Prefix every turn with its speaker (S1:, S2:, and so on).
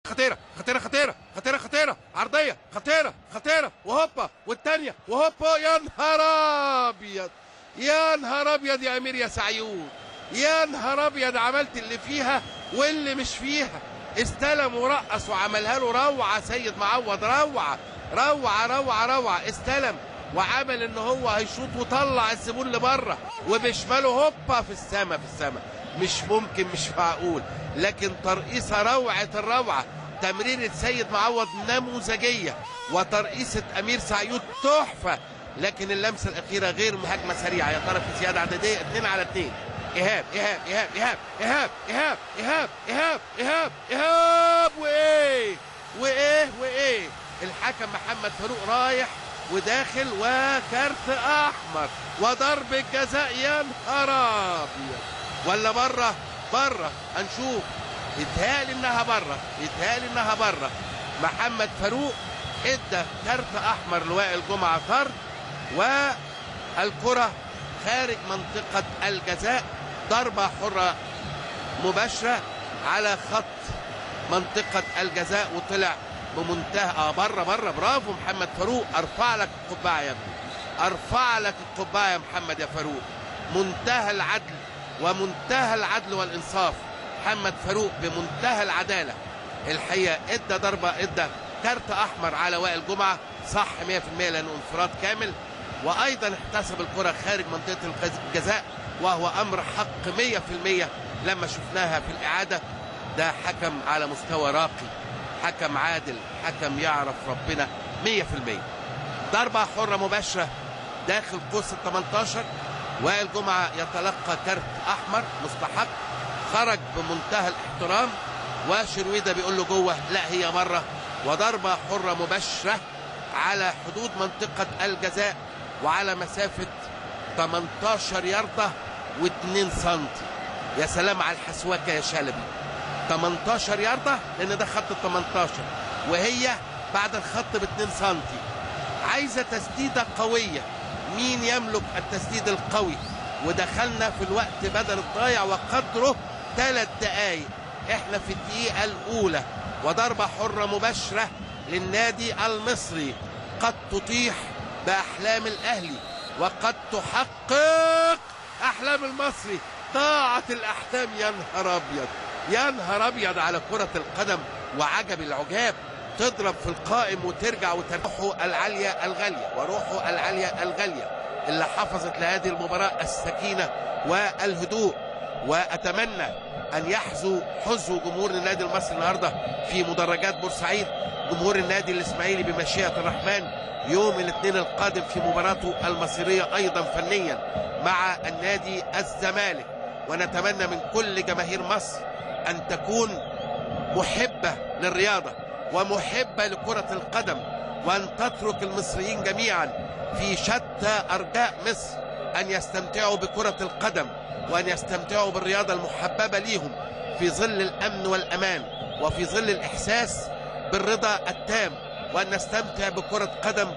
S1: خطيره خطيره خطيره خطيره خطيره عرضيه خطيره خطيره وهوبا والثانيه وهوبا. يا نهار ابيض يا نهار ابيض يا امير يا سعيون، يا نهار ابيض. عملت اللي فيها واللي مش فيها. استلم ورقص وعملها له روعه سيد معوض، روعه روعه روعه روعه. استلم وعمل ان هو هيشوط وطلع الزبون لبره وبشماله هوبا في السما في السما. مش ممكن، مش معقول. لكن ترقيصه روعه الروعه. تمريره سيد معوض نموذجيه وترقيصه امير سعيود تحفه. لكن اللمسه الاخيره غير هجمه سريعه. يا ترى في زياده عدديه 2 على 2. ايهاب ايهاب ايهاب ايهاب ايهاب ايهاب ايهاب ايهاب ايهاب ايهاب وايه وايه وايه. الحكم محمد فاروق رايح وداخل وكارت احمر وضرب الجزاء. يا نهار ابيض. ولا بره؟ بره، هنشوف. يتهيألي انها بره، يتهيألي انها بره. محمد فاروق ادى كارت احمر لوائل جمعه طرد، والكره خارج منطقه الجزاء. ضربه حره مباشره على خط منطقه الجزاء وطلع بمنتهى بره بره. برافو محمد فاروق. ارفع لك القبعه يا ابني، ارفع لك القبعه يا محمد يا فاروق. منتهى العدل ومنتهى العدل والانصاف. محمد فاروق بمنتهى العداله الحقيقه ادى ضربه، ادى كارت احمر على وائل جمعه صح 100% لانه انفراد كامل. وايضا احتسب الكره خارج منطقه الجزاء وهو امر حق 100% لما شفناها في الاعاده. ده حكم على مستوى راقي، حكم عادل، حكم يعرف ربنا 100%. ضربه حره مباشره داخل قوس ال 18. وائل جمعه يتلقى كارت احمر مستحق، خرج بمنتهى الاحترام. وشرويده بيقول له جوه، لا هي بره. وضربه حره مباشره على حدود منطقه الجزاء وعلى مسافه 18 ياردة و2 سم. يا سلام على الحسواكه يا شلبي. 18 ياردة لان ده خط ال 18 وهي بعد الخط ب2 سم. عايزه تسديده قويه. مين يملك التسديد القوي؟ ودخلنا في الوقت بدل الضايع وقدره 3 دقائق. احنا في الدقيقه الاولى. وضربه حره مباشره للنادي المصري. قد تطيح باحلام الاهلي وقد تحقق احلام المصري. ضاعت الاحلام. يا نهار ابيض يا نهار ابيض على كره القدم وعجب العجاب. تضرب في القائم وترجع وتروحه العاليه الغاليه وروحه العاليه الغاليه اللي حفظت لهذه المباراه السكينه والهدوء. واتمنى ان يحظو حظو جمهور النادي المصري النهارده في مدرجات بورسعيد. جمهور النادي الاسماعيلي بمشيئه الرحمن يوم الاثنين القادم في مباراته المصيريه ايضا فنيا مع النادي الزمالك. ونتمنى من كل جماهير مصر ان تكون محبه للرياضه ومحبه لكره القدم، وان تترك المصريين جميعا في شتى ارجاء مصر ان يستمتعوا بكره القدم وان يستمتعوا بالرياضه المحببه ليهم في ظل الامن والامان وفي ظل الاحساس بالرضا التام، وان نستمتع بكره قدم